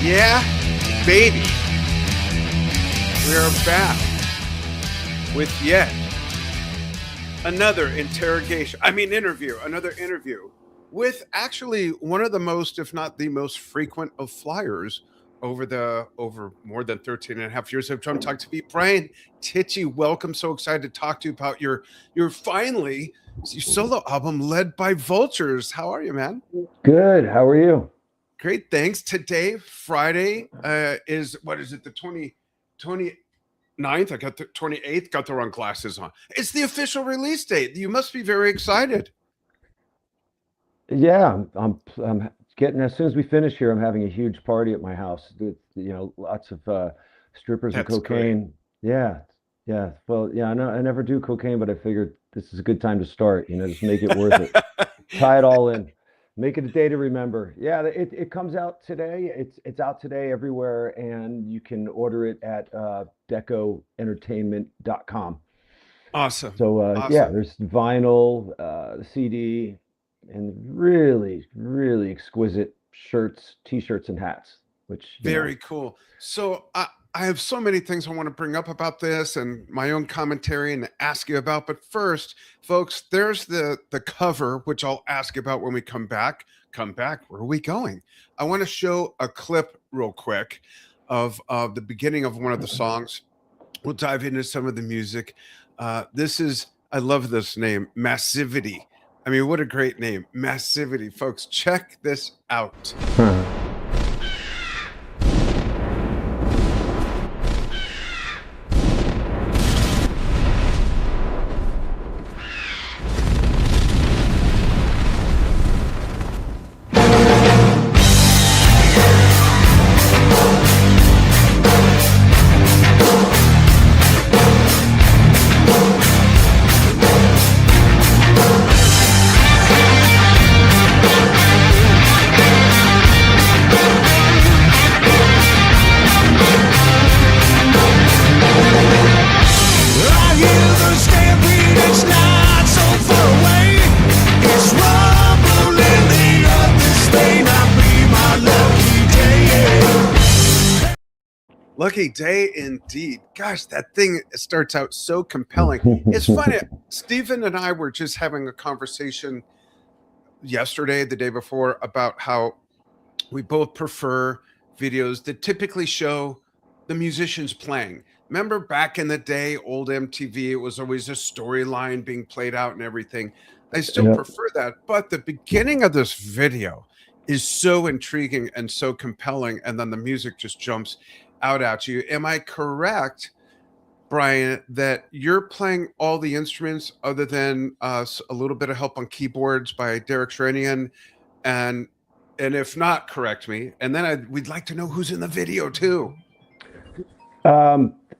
Yeah, baby. We are back with yet another interview with actually one of the most, if not the most frequent of flyers over more than 13 and a half years. I've done talk to Pete Brian Tichy. Welcome. So excited to talk to you about your finally your solo album led by Vultures. How are you, man? Good. How are you? Great, thanks. Today, Friday, is what is it? The 29th. I got the 28th, got the wrong glasses on. It's the official release date. You must be very excited. Yeah, I'm getting as soon as we finish here, I'm having a huge party at my house. Lots of strippers and That's great. cocaine. Yeah, yeah. Well, yeah. I know I never do cocaine, but I figured this is a good time to start. Just make it worth it. Tie it all in. Make it a day to remember. Yeah, it comes out today. It's out today everywhere, and you can order it at decoentertainment.com. Awesome. So yeah, Awesome. there's vinyl, CD, and really, really exquisite shirts, t-shirts, and hats. Which. Very cool. So I have so many things I want to bring up about this and my own commentary and ask you about. But first, folks, there's the cover, which I'll ask you about when we come back. Come back. Where are we going? I want to show a clip real quick of the beginning of one of the songs. We'll dive into some of the music. This is I love this name, Massivity. I mean, what a great name, Massivity, folks. Check this out. Lucky day indeed. Gosh, that thing starts out so compelling. It's funny. Stephen and I were just having a conversation yesterday, the day before, about how we both prefer videos that typically show the musicians playing. Remember back in the day, old MTV, it was always a storyline being played out and everything. I still Yeah. prefer that. But the beginning of this video is so intriguing and so compelling. And then the music just jumps out at you. Am I correct, Brian, that you're playing all the instruments other than a little bit of help on keyboards by Derek Shrinian? And if not, correct me. And then we'd like to know who's in the video too.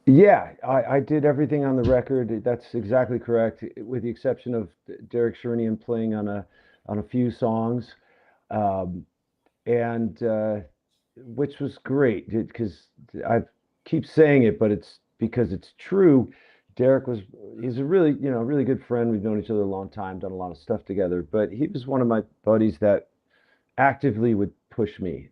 Yeah, I did everything on the record. That's exactly correct, with the exception of Derek Sherinian playing on a few songs, um, and which was great because I keep saying it, but it's because it's true. Derek was he's a really good friend. We've known each other a long time, done a lot of stuff together, but he was one of my buddies that actively would push me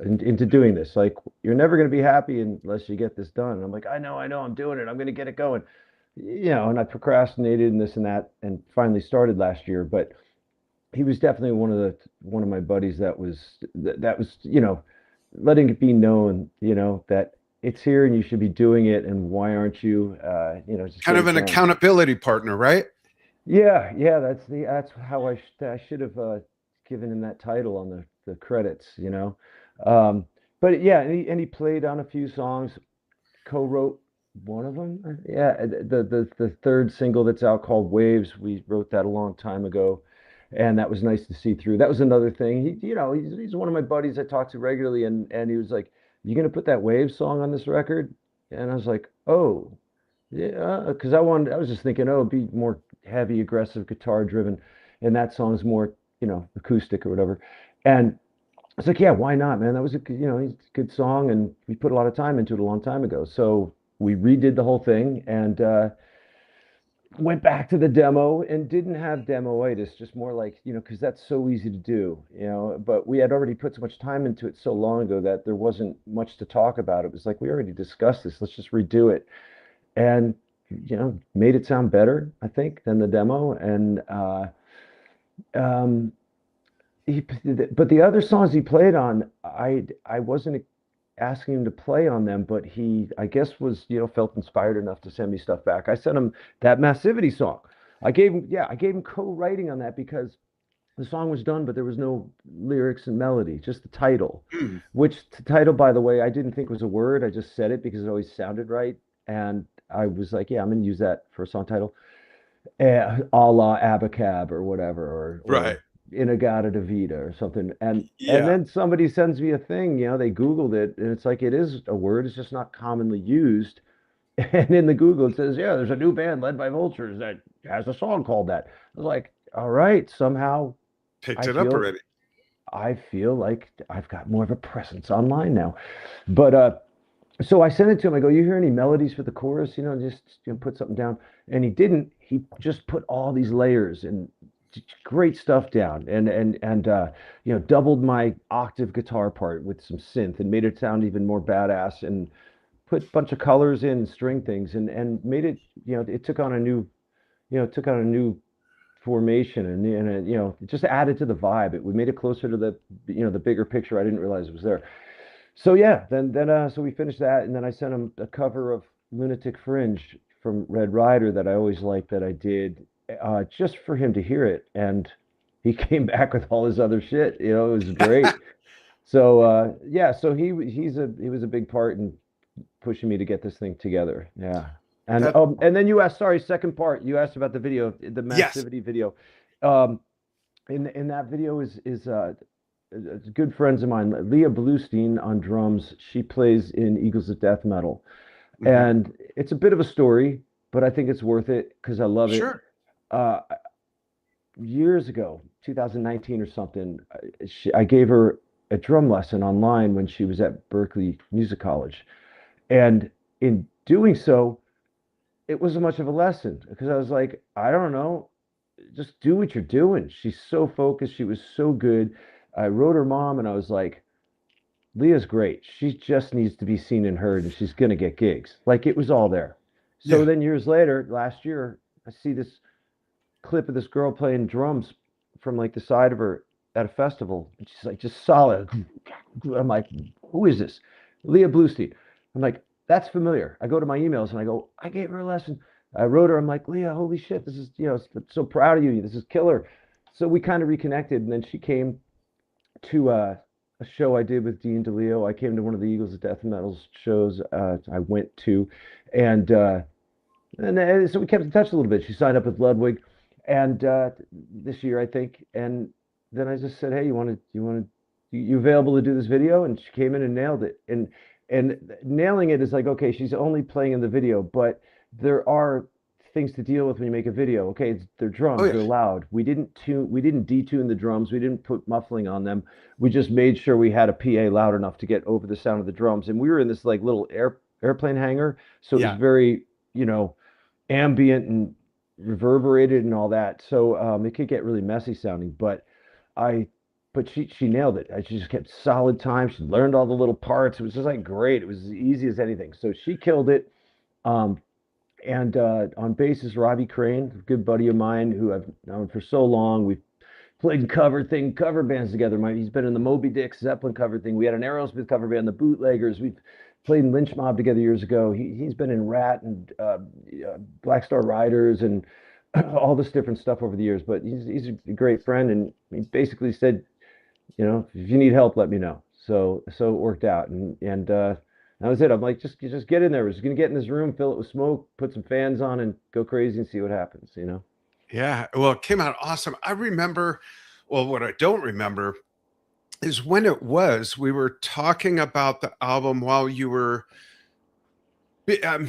into doing this. Like, you're never going to be happy unless you get this done. And I'm like, I know, I'm doing it. I'm going to get it going. And I procrastinated and this and that, and finally started last year. But he was definitely one of my buddies that was letting it be known, that it's here and you should be doing it. And why aren't you? Just Kind get of it an done. accountability partner, right? Yeah, yeah, that's how I should have given him that title on the credits, Um, but yeah, and he played on a few songs, co-wrote one of them. Yeah, the third single that's out called Waves, we wrote that a long time ago, and that was nice to see through. That was another thing. He's one of my buddies I talk to regularly, and he was like, "You gonna put that Waves song on this record?" And I was like, "Oh." Yeah, because I was just thinking, oh, it'd be more heavy, aggressive, guitar driven, and that song's more, acoustic or whatever. And I was like, yeah, why not, man? That was it's a good song, and we put a lot of time into it a long time ago. So we redid the whole thing, and went back to the demo and didn't have demoitis, just more like, because that's so easy to do, but we had already put so much time into it so long ago that there wasn't much to talk about. It was like, we already discussed this, let's just redo it. And, made it sound better, I think, than the demo. And, um, but the other songs he played on, I wasn't asking him to play on them, but he, I guess, was, felt inspired enough to send me stuff back. I sent him that Massivity song. I gave him co-writing on that because the song was done, but there was no lyrics and melody, just the title, Hmm. which the title, by the way, I didn't think was a word. I just said it because it always sounded right. And I was like, yeah, I'm going to use that for a song title, a la Abacab or whatever, Right. or Inagata Davida or something. And Yeah. then somebody sends me a thing, they Googled it, and it's like, it is a word, it's just not commonly used. And in the Google it says, yeah, there's a new band led by Vultures that has a song called that. I was like, all right, somehow Picked I it up feel already. I feel like I've got more of a presence online now. But so I sent it to him. I go, you hear any melodies for the chorus? Just put something down. And he didn't. He just put all these layers and great stuff down, and doubled my octave guitar part with some synth and made it sound even more badass, and put a bunch of colors in and string things, and made it. It took on a new, formation, and it just added to the vibe. We made it closer to the bigger picture I didn't realize was there. So yeah, then so we finished that, and then I sent him a cover of Lunatic Fringe from Red Rider that I always liked, that I did, just for him to hear it, and he came back with all his other shit. It was great. So yeah, so he was a big part in pushing me to get this thing together. Yeah. And That and then you asked, sorry, second part, you asked about the video, the yes. Massivity video. Um, in that video is good friends of mine, Leah Bluestein on drums. She plays in Eagles of Death Metal, Hmm. and it's a bit of a story, but I think it's worth it because I love it. Sure. Uh, Years ago, 2019 or something, I gave her a drum lesson online when she was at Berkeley Music College, and in doing so, it wasn't much of a lesson because I was like, I don't know, just do what you're doing. She's so focused. She was so good. I wrote her mom and I was like, Leah's great. She just needs to be seen and heard, and she's going to get gigs. Like, it was all there. So Yeah. then years later, last year, I see this clip of this girl playing drums from like the side of her at a festival. And she's like, just solid. I'm like, who is this? Leah Bluestein. I'm like, that's familiar. I go to my emails and I go, I gave her a lesson. I wrote her. I'm like, Leah, holy shit, this is, so proud of you. This is killer. So we kind of reconnected, and then she came to a show I did with Dean DeLeo. I came to one of the Eagles of Death Metals shows I went to, and so we kept in touch a little bit. She signed up with Ludwig, and this year I think, and then I just said, hey, you available to do this video? And she came in and nailed it. And nailing it is like, okay, she's only playing in the video, but there are things to deal with when you make a video. Okay, they're Oh drums, yeah. they're loud. We didn't detune the drums, we didn't put muffling on them. We just made sure we had a PA loud enough to get over the sound of the drums. And we were in this like little airplane hangar, so it was Yeah. very, you know, ambient and reverberated and all that. So it could get really messy sounding, I, but she nailed it. She just kept solid time. She learned all the little parts. It was just like great. It was as easy as anything. So she killed it. Um, and on bass is Robbie Crane, a good buddy of mine who I've known for so long. We've played cover bands together. He's been in the Moby Dick Zeppelin cover thing. We had an Aerosmith cover band, the Bootleggers. We've played in Lynch Mob together years ago. He's been in Rat and Black Star Riders and all this different stuff over the years. But he's a great friend, and he basically said, if you need help, let me know. So it worked out, and that was it. I'm like, just get in there. We're just gonna get in this room, fill it with smoke, put some fans on, and go crazy and see what happens. Yeah. Well, it came out awesome. I remember, well, what I don't remember is when it was, we were talking about the album while you were,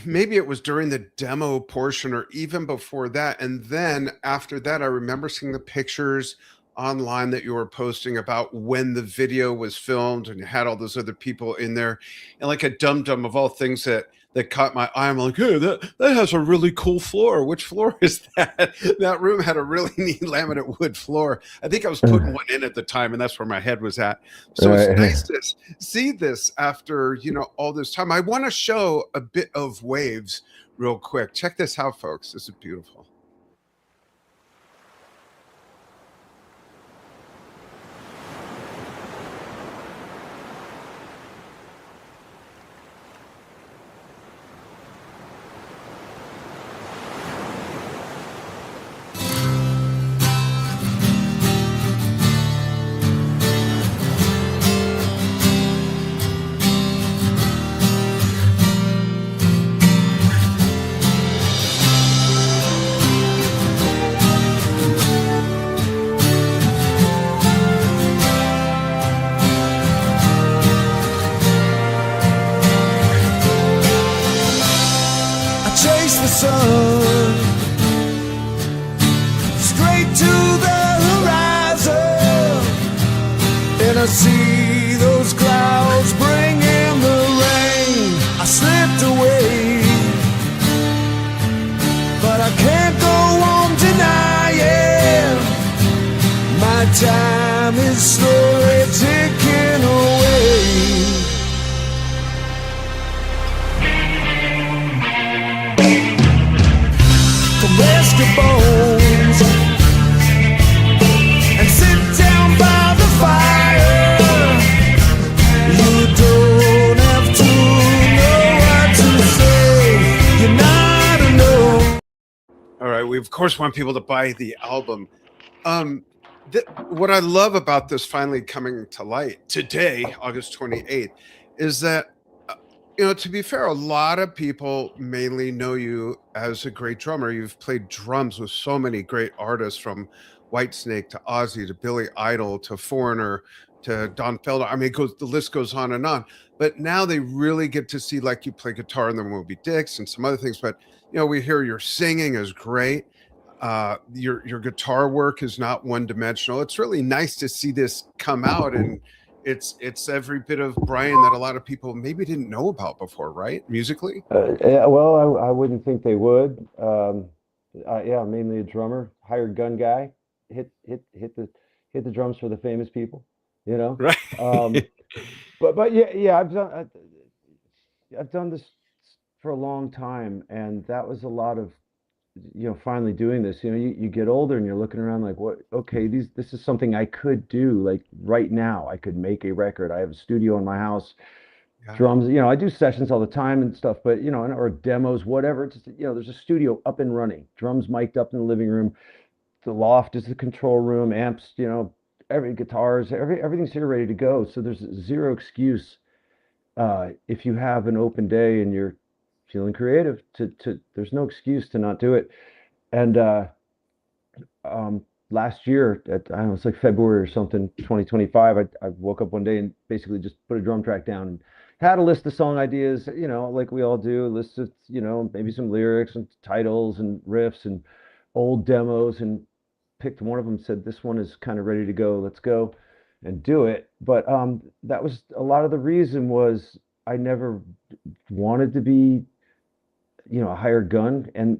maybe it was during the demo portion or even before that. And then after that, I remember seeing the pictures online that you were posting about when the video was filmed and you had all those other people in there. And like a dum dum of all things that that caught my eye. I'm like, hey, that has a really cool floor. Which floor is that? That room had a really neat laminate wood floor. I think I was putting one in at the time, and that's where my head was at. So it's Right. nice to see this after all this time. I want to show a bit of waves real quick. Check this out, folks. This is beautiful. I chase the sun straight to the horizon, and I see those clouds bringing the rain. I slipped away, but I can't go on denying my time is slowly ticking away. Rest your bones and sit down by the fire. You don't have to know what to say. You're not alone. All right, we of course want people to buy the album. What I love about this finally coming to light today, August 28th, is that to be fair, a lot of people mainly know you as a great drummer. You've played drums with so many great artists, from Whitesnake to Ozzy to Billy Idol to Foreigner to Don Felder. I mean, the list goes on and on. But now they really get to see, like, you play guitar in the movie Dicks and some other things. But we hear your singing is great. Your guitar work is not one dimensional. It's really nice to see this come out, and it's every bit of Brian that a lot of people maybe didn't know about before, right? Musically. Yeah, well, I wouldn't think they would. Yeah, mainly a drummer, hired gun guy, hit the drums for the famous people, you know. Right. Um, but yeah, I've done this for a long time, and that was a lot of finally doing this. You get older and you're looking around like, what? Okay, this is something I could do. Like right now, I could make a record. I have a studio in my house, Yeah. drums. I do sessions all the time and stuff, but or demos, whatever. It's just, there's a studio up and running, drums mic'd up in the living room. The loft is the control room, amps, every guitars, everything's here ready to go. So there's zero excuse if you have an open day and you're feeling creative to there's no excuse to not do it. And last year, I don't know, it's like February or something, 2025, I woke up one day and basically just put a drum track down and had a list of song ideas, like we all do, lists of, maybe some lyrics and titles and riffs and old demos, and picked one of them, said, this one is kind of ready to go. Let's go and do it. But that was a lot of the reason. Was I never wanted to be, a hired gun. And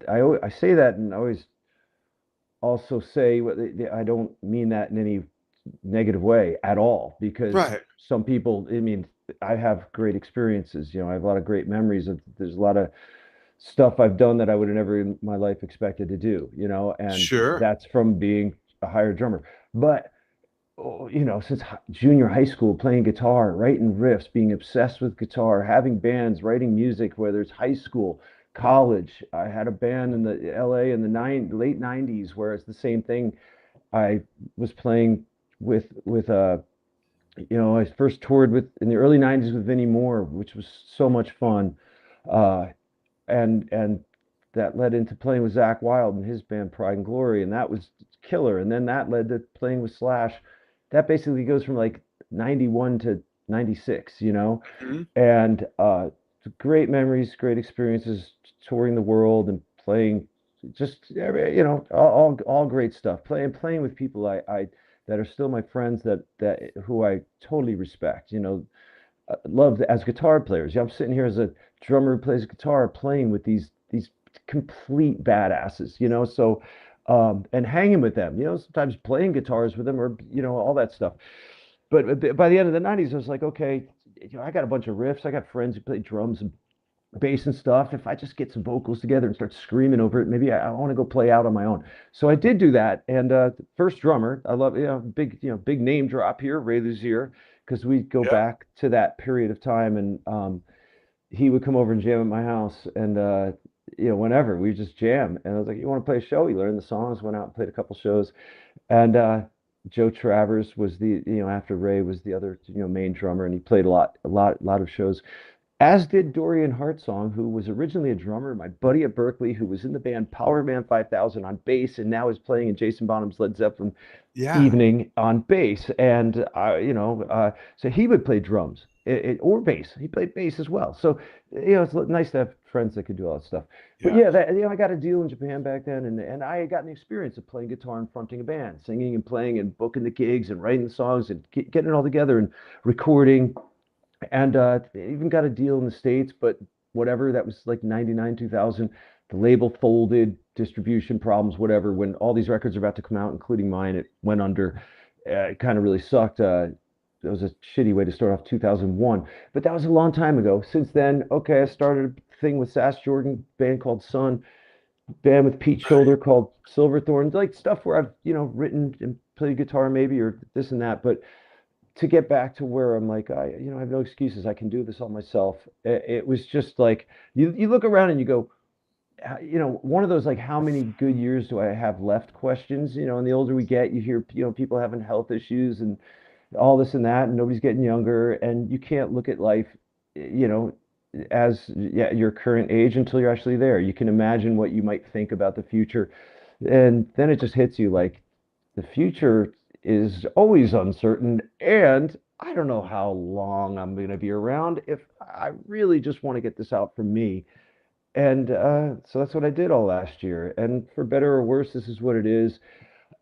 I say that, and I always also say, I don't mean that in any negative way at all, because Right. some people, I mean, I have great experiences. I have a lot of great memories of, there's a lot of stuff I've done that I would have never in my life expected to do, and Sure. that's from being a hired drummer. But since junior high school, playing guitar, writing riffs, being obsessed with guitar, having bands, writing music, whether it's high school, college. I had a band in the LA in the late 90s where it's the same thing. I was playing with I first toured with in the early 90s with Vinnie Moore, which was so much fun. Uh, and that led into playing with Zach Wild and his band Pride and Glory, and that was killer. And then that led to playing with Slash. That basically goes from like 91 to 96, Mhm. and great memories, great experiences touring the world and playing, just all great stuff. Playing with people I that are still my friends, that who I totally respect. loved as guitar players. Yeah, I'm sitting here as a drummer who plays guitar, playing with these complete badasses, you know. So, and hanging with them, you know, sometimes playing guitars with them, or you know, all that stuff. But by the end of the '90s, I was like, okay, you know, I got a bunch of riffs. I got friends who play drums and bass and stuff. If I just get some vocals together and start screaming over it, maybe I want to go play out on my own. So I did do that. And first drummer, I love, you know, big, you know, big name drop here, Ray Luzier, because we go Yeah. back to that period of time. And he would come over and jam at my house. And, you know, whenever we just jam. And I was like, you want to play a show? He learned the songs, went out and played a couple shows. And Joe Travers was the, you know, after Ray was the other, you know, main drummer. And he played a lot of shows, as did Dorian Hartsong, who was originally a drummer, my buddy at Berkeley, who was in the band Power Man 5000 on bass, and now is playing in Jason Bonham's Led Zeppelin Yeah. Evening on bass. And you know, so he would play drums or bass. He played bass as well. So you know, it's nice to have friends that could do all that stuff. But Yeah. yeah, that, you know, I got a deal in Japan back then, and I had gotten the experience of playing guitar and fronting a band, singing and playing and booking the gigs and writing the songs and getting it all together and recording. And even got a deal in the States, but whatever, that was like 99, 2000. The label folded, distribution problems, whatever. When all these records are about to come out, including mine, it went under. It kind of really sucked. It was a shitty way to start off 2001, but that was a long time ago. Since then, okay, I started a thing with Sass Jordan, band called Sun, band with Pete Shoulder called Silverthorn, like stuff where I've, you know, written and played guitar maybe, or this and that. But to get back to where I'm like, you know, I have no excuses. I can do this all myself. It was just like you look around and you go, you know, one of those like, how many good years do I have left questions, you know, and the older we get, you hear, you know, people having health issues and all this and that, and nobody's getting younger, and you can't look at life, you know, as, yeah, your current age until you're actually there. You can imagine what you might think about the future, and then it just hits you like the future is always uncertain, and I don't know how long I'm going to be around if I really just want to get this out for me. And so that's what I did all last year. And for better or worse, this is what it is.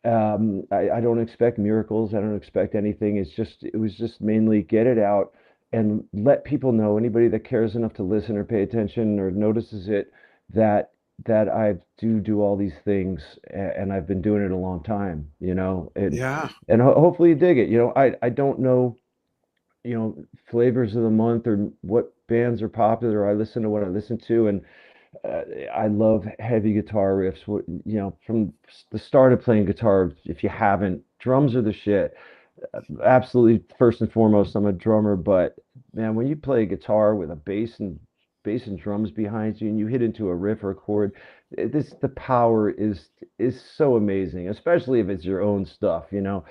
I don't expect miracles. I don't expect anything. It was just mainly get it out and let people know, anybody that cares enough to listen or pay attention or notices it, that I do all these things, and I've been doing it a long time, you know, Yeah. and hopefully you dig it. You know, I don't know, you know, flavors of the month or what bands are popular. I listen to what I listen to, and uh, I love heavy guitar riffs. You know, from the start of playing guitar, if you haven't, drums are the shit. Absolutely, first and foremost, I'm a drummer, but man, when you play guitar with a bass and drums behind you, and you hit into a riff or a chord, the power is so amazing, especially if it's your own stuff, you know.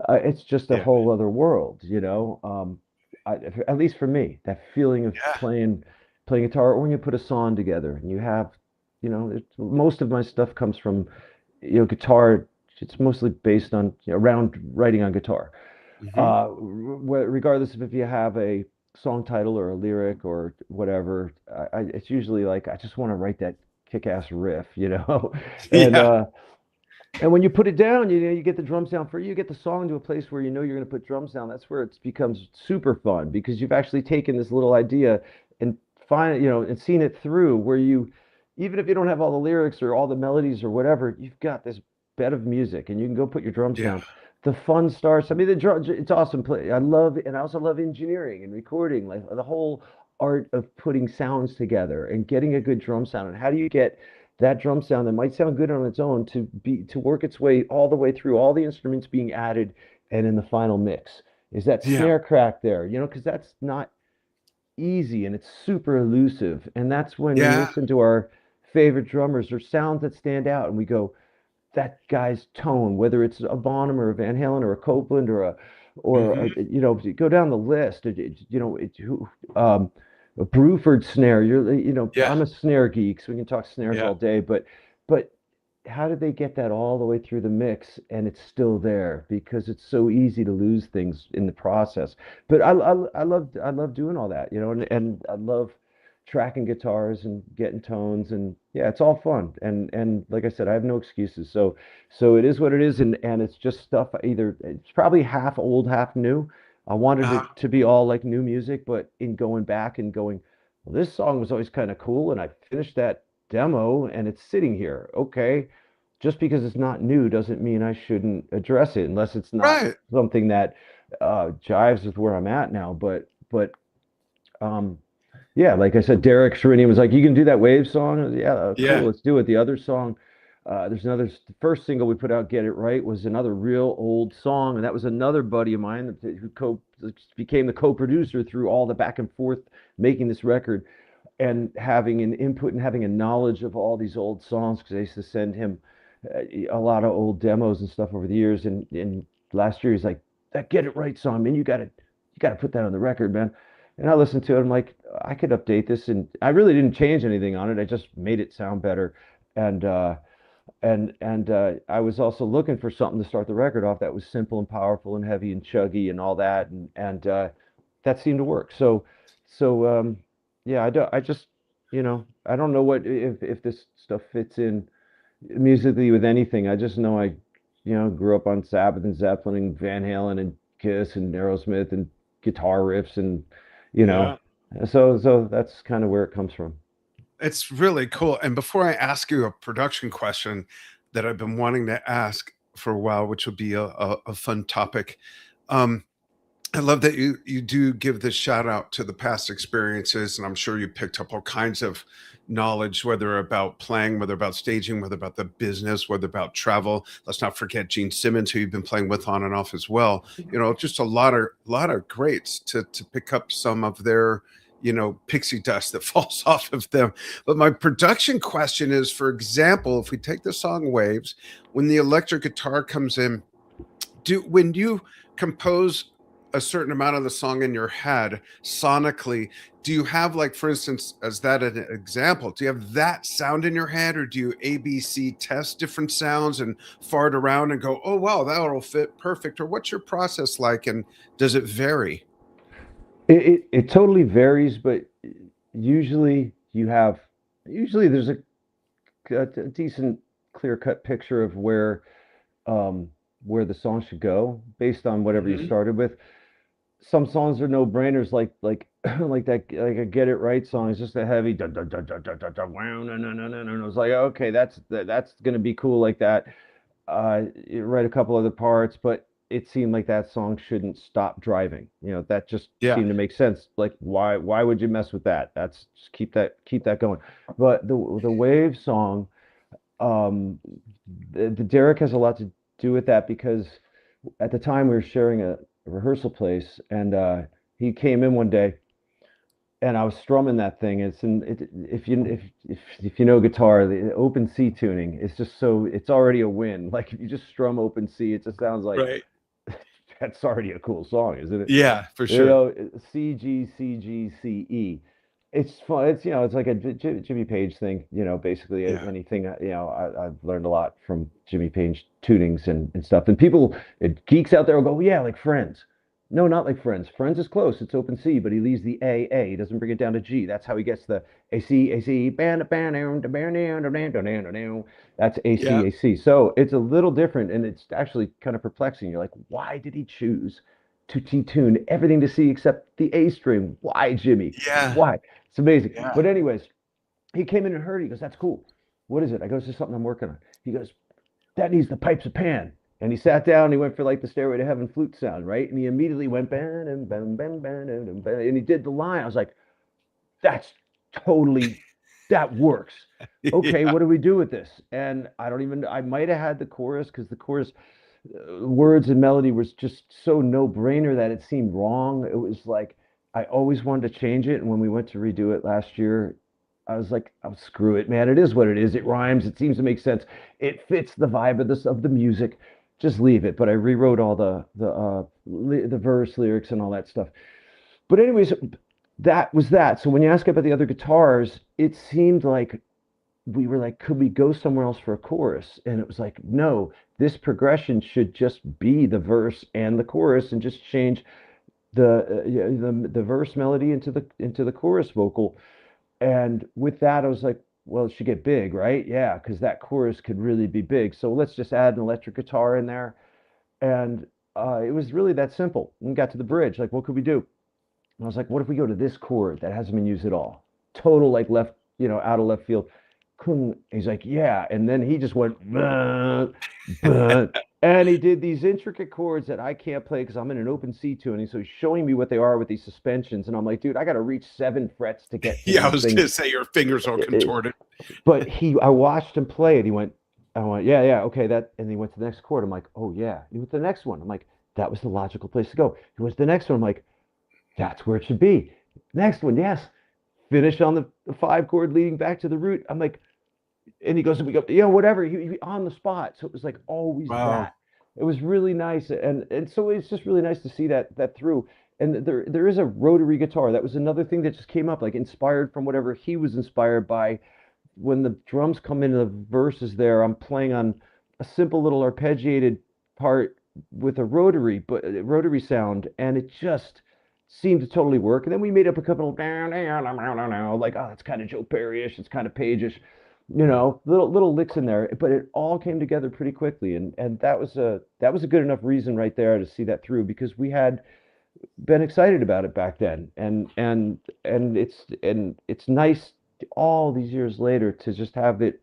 It's just a Yeah. whole other world, you know. At least for me, that feeling of Yeah. playing guitar, or when you put a song together and you have, you know, most of my stuff comes from, you know, guitar. It's mostly based on, you know, around writing on guitar. Hmm. Regardless of if you have a song title or a lyric or whatever, it's usually like I just want to write that kick-ass riff, you know. and Yeah. uh, and when you put it down, you know, you get the drums down for you, get the song to a place where you know you're going to put drums down. That's where it becomes super fun, because you've actually taken this little idea and find, you know, and seen it through, where you, even if you don't have all the lyrics or all the melodies or whatever, you've got this bed of music and you can go put your drums Yeah. down. The fun starts. I mean, the drum, it's awesome. Play. I love, and I also love engineering and recording, like the whole art of putting sounds together and getting a good drum sound. And how do you get that drum sound that might sound good on its own to work its way all the way through all the instruments being added, and in the final mix is that Yeah. snare crack there, you know, because that's not easy and it's super elusive. And that's when we Yeah. listen to our favorite drummers or sounds that stand out, and we go, that guy's tone, whether it's a Bonham or a Van Halen or a Copeland Hmm. you know, go down the list. You know, a Bruford snare. You know, Yeah. I'm a snare geek, so we can talk snares Yeah. all day. But how did they get that all the way through the mix and it's still there? Because it's so easy to lose things in the process. But I love doing all that, you know, and I love tracking guitars and getting tones, and yeah, it's all fun. And like I said, I have no excuses. So it is what it is, and it's just stuff, either it's probably half old, half new. I wanted Uh, it to be all like new music, but in going back and going, well, this song was always kind of cool, and I finished that demo and it's sitting here. Okay, just because it's not new doesn't mean I shouldn't address it unless it's not right. something that jives with where I'm at now. But um, yeah, like I said, Derek Sherinian was like, "You can do that Wave song." I was, yeah, cool, Yeah. let's do it. The other song, there's another. The first single we put out, "Get It Right," was another real old song, and that was another buddy of mine who became the co-producer through all the back and forth making this record and having an input and having a knowledge of all these old songs because I used to send him a lot of old demos and stuff over the years. And last year he's like, "That Get It Right song, man, you got to put that on the record, man." And I listened to it. I'm like, I could update this, and I really didn't change anything on it. I just made it sound better. And I was also looking for something to start the record off that was simple and powerful and heavy and chuggy and all that, and that seemed to work. So yeah, I just I don't know what if this stuff fits in musically with anything. I just know I grew up on Sabbath and Zeppelin and Van Halen and Kiss and Aerosmith and guitar riffs and you know Yeah. so that's kind of where it comes from. It's really cool. And before I ask you a production question that I've been wanting to ask for a while, which would be a fun topic, um, I love that you do give this shout out to the past experiences, and I'm sure you picked up all kinds of knowledge, whether about playing, whether about staging, whether about the business, whether about travel. Let's not forget Gene Simmons, who you've been playing with on and off as well. Just a lot of greats to pick up some of their pixie dust that falls off of them. But my production question is, for example, if we take the song Waves, when the electric guitar comes in, do when you compose a certain amount of the song in your head sonically, do you have, like, for instance, as that an example, do you have that sound in your head, or do you ABC test different sounds and fart around and go, oh wow, that'll fit perfect? Or what's your process like, and does it vary? It totally varies, but usually you have usually there's a decent clear cut picture of um, where the song should go based on whatever you Mhm. started with. Some songs are no brainers, like like that, like a Get It Right song is just a heavy dun, dun, dun, dun, dun, dun, dun, wow, no, no, no, no, no. It's like, okay, that's gonna be cool like that. You write a couple other parts, but it seemed like that song shouldn't stop driving. That just Yeah. seemed to make sense. Like, why would you mess with that? That's just keep that going. But the Wave song, um, the Derek has a lot to do with that because at the time we were sharing a rehearsal place, and he came in one day and I was strumming that thing. If you know guitar, the open C tuning is just it's already a win. Like if you just strum open C, it just sounds like Right. that's already a cool song, isn't it? Yeah, for You sure. know, C G C G C E. It's fun. It's like a Jimmy Page thing. Basically Yeah. anything. I've learned a lot from Jimmy Page tunings and stuff. And people, geeks out there will go, "Well, yeah, like Friends." No, not like Friends. Friends is close. It's open C, but he leaves the A. He doesn't bring it down to G. That's how he gets the AC. That's Yeah. AC. So it's a little different, and it's actually kind of perplexing. You're like, why did he choose to tune everything to C except the A string? Why, Jimmy? Yeah. Why? It's amazing. Yeah. But anyways, he came in and heard it. He goes, "That's cool. What is it?" I go, "It's just something I'm working on." He goes, "That needs the pipes of Pan." And he sat down and he went for like the Stairway to Heaven flute sound, right? And he immediately went bam and bam bam bam bam bam, and he did the line. I was like, "That's totally that works." Okay, Yeah. what do we do with this? And I might have had the chorus because the chorus words and melody was just so no brainer that it seemed wrong. It was like I always wanted to change it, and when we went to redo it last year, I was like, "Oh, screw it, man! It is what it is. It rhymes. It seems to make sense. It fits the vibe of the music. Just leave it." But I rewrote all the verse lyrics and all that stuff. But anyways, that was that. So when you ask about the other guitars, it seemed like we were like, could we go somewhere else for a chorus? And it was like, no, this progression should just be the verse and the chorus, and just change yeah, the verse melody into the chorus vocal. And with that, I was like, well, it should get big, right? Yeah, because that chorus could really be big. So let's just add an electric guitar in there. And it was really that simple. And we got to the bridge, like, what could we do? And I was like, what if we go to this chord that hasn't been used at all? Total like left, out of left field. He's like, yeah. And then he just went, "Bah, bah," and he did these intricate chords that I can't play because I'm in an open C tuning. So he's showing me what they are with these suspensions. And I'm like, dude, I got to reach 7 frets to get to Yeah, I these was things. gonna say your fingers all contorted. But I watched him play it. I went, yeah, yeah, okay, that. And he went to the next chord. I'm like, oh yeah. He went to the next one. I'm like, that was the logical place to go. He went to the next one. I'm like, that's where it should be. Next one, yes. Finish on the 5 chord leading back to the root. I'm like, and he goes, and we go, whatever. He on the spot. So it was like always Wow. that. It was really nice, and so it's just really nice to see that through. And there is a rotary guitar. That was another thing that just came up, like inspired from whatever he was inspired by. When the drums come into the verses there, I'm playing on a simple little arpeggiated part with a rotary sound, and it just seemed to totally work. And then we made up a couple of like, oh, it's kind of Joe Perry-ish, it's kind of Page-ish, little licks in there, but it all came together pretty quickly, and that was a good enough reason right there to see that through because we had been excited about it back then, and it's nice all these years later to just have it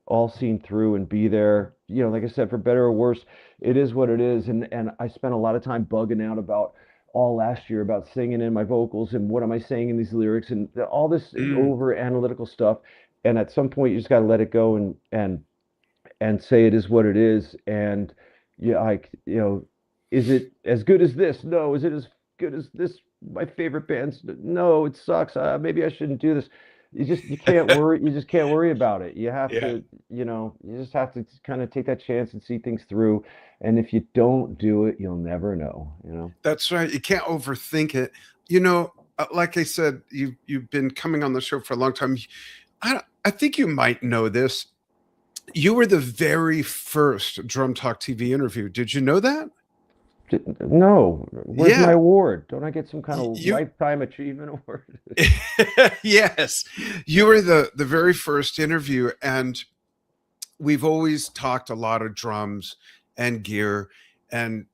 all seen through and be there. Like I said, for better or worse, it is what it is. And I spent a lot of time bugging out about all last year about singing in my vocals and what am I saying in these lyrics and all this Mm. over analytical stuff. And at some point, you just got to let it go and say it is what it is. And yeah, like, is it as good as this? No. Is it as good as this? My favorite bands? No, it sucks. Maybe I shouldn't do this. You can't worry. You just can't worry about it. You have Yeah, to, you just have to kind of take that chance and see things through. And if you don't do it, you'll never know. that's right. You can't overthink it. Like I said, you've been coming on the show for a long time. I think you might know this. You were the very first Drum Talk TV interview. Did you know that? No, where's my Yeah, award? Don't I get some kind of you. lifetime achievement award? Yes, you were the very first interview, and we've always talked a lot of drums and gear and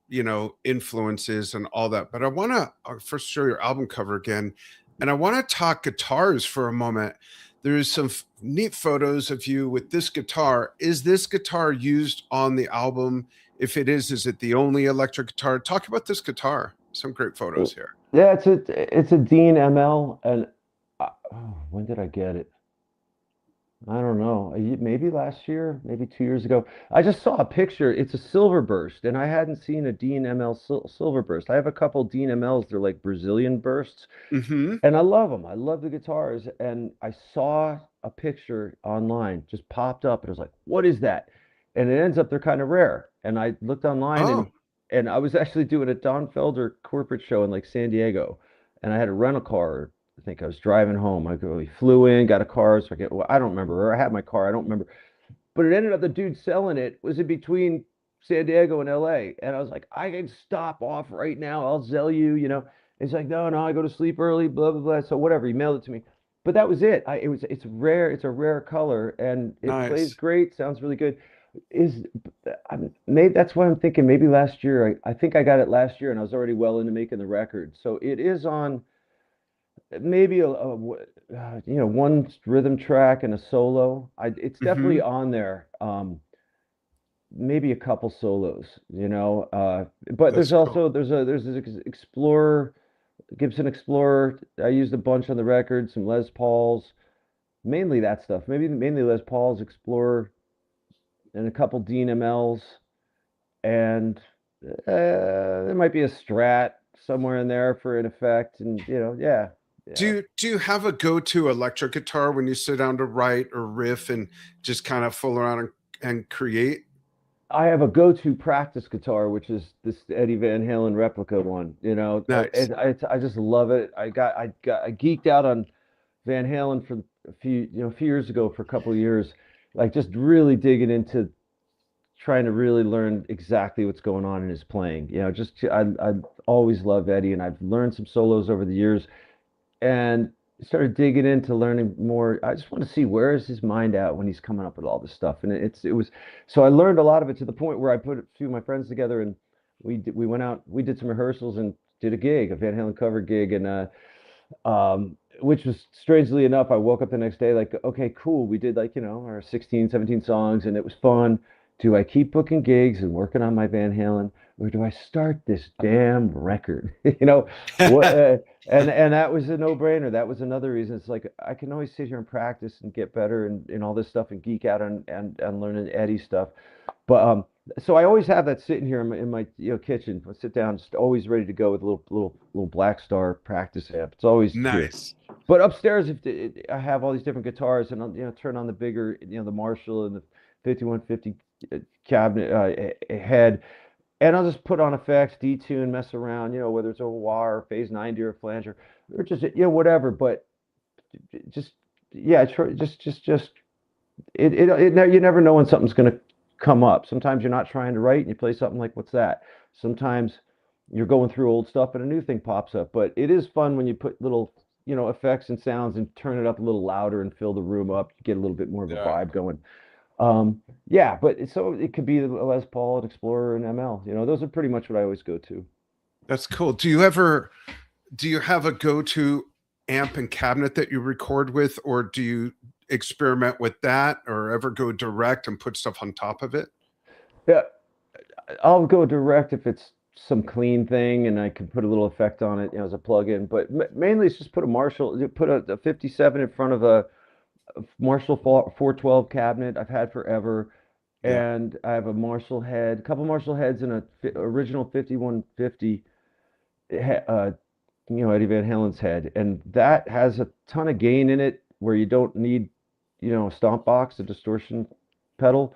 influences and all that. But I want to first show your album cover again, and I want to talk guitars for a moment. There's some neat photos of you with this guitar. Is this guitar used on the album? If it is it the only electric guitar? Talk about this guitar. Some great photos here. Yeah, it's a Dean ML, and when did I get it? I don't know. Maybe last year, maybe 2 years ago. I just saw a picture. It's a silver burst, and I hadn't seen a Dean ML silver burst. I have a couple Dean MLs. They're like Brazilian bursts, Hmm. and I love them. I love the guitars. And I saw a picture online, just popped up, and I was like, "What is that?" And it ends up they're kind of rare. And I looked online, Oh, and I was actually doing a Don Felder corporate show in like San Diego, and I had a rental car. I think I was driving home. We flew in, got a car, so well, I don't remember, or I had my car, I don't remember. But it ended up the dude selling it was in between San Diego and LA. And I was like, I can stop off right now. I'll sell you. He's like, no, no, I go to sleep early, blah, blah, blah. So whatever, he mailed it to me. But that was it. It's rare, it's a rare color and it plays nice. great, sounds really good. Is maybe that's why I'm thinking maybe last year. I think I got it last year and I was already well into making the record. So it is on maybe one rhythm track and a solo. It's definitely Hmm. on there. Maybe a couple solos, but That's there's cool. also there's this Explorer, Gibson Explorer. I used a bunch on the record, some Les Pauls, mainly that stuff. Maybe mainly Les Pauls, Explorer, and a couple Dean MLs, and there might be a Strat somewhere in there for an effect, and yeah, Do yeah. you have a go-to electric guitar when you sit down to write or riff and just kind of fool around and create? I have a go-to practice guitar, which is this Eddie Van Halen replica one. Nice. I just love it. I geeked out on Van Halen for a few years ago for a couple of years, like just really digging into trying to really learn exactly what's going on in his playing. Just I always love Eddie, and I've learned some solos over the years, and started digging into learning more. I just want to see where is his mind at when he's coming up with all this stuff. And it was so I learned a lot of it to the point where I put a few of my friends together and we went out, we did some rehearsals and did a gig, a Van Halen cover gig, and which was strangely enough, I woke up the next day like, okay, cool, we did like, our 16, 17 songs, and it was fun. Do I keep booking gigs and working on my Van Halen, or do I start this damn record? What? And that was a no-brainer. That was another reason. It's like I can always sit here and practice and get better and all this stuff and geek out and learning Eddie stuff. But so I always have that sitting here in my kitchen. I sit down, just always ready to go with a little Black Star practice amp. It's always here. Nice. But upstairs, I have all these different guitars, and I'll turn on the bigger, the Marshall and the 5150 cabinet head, and I'll just put on effects, detune, mess around, whether it's a wah or phase 90 or a flanger or just whatever. But just yeah, just you never know when something's going to come up. Sometimes you're not trying to write and you play something like, what's that? Sometimes you're going through old stuff and a new thing pops up. But it is fun when you put little, effects and sounds and turn it up a little louder and fill the room up. You get a little bit more of a Yeah. vibe going. Yeah, but so it could be the Les Paul, an Explorer, and ML. Those are pretty much what I always go to. That's cool. Do you have a go-to amp and cabinet that you record with, or do you experiment with that, or ever go direct and put stuff on top of it? Yeah, I'll go direct if it's some clean thing and I can put a little effect on it, as a plug-in. But mainly it's just put a Marshall, put a 57 in front of a Marshall 412 cabinet I've had forever, Yeah. and I have a Marshall head, a couple Marshall heads, and a original 5150, Eddie Van Halen's head, and that has a ton of gain in it where you don't need, a stomp box, a distortion pedal.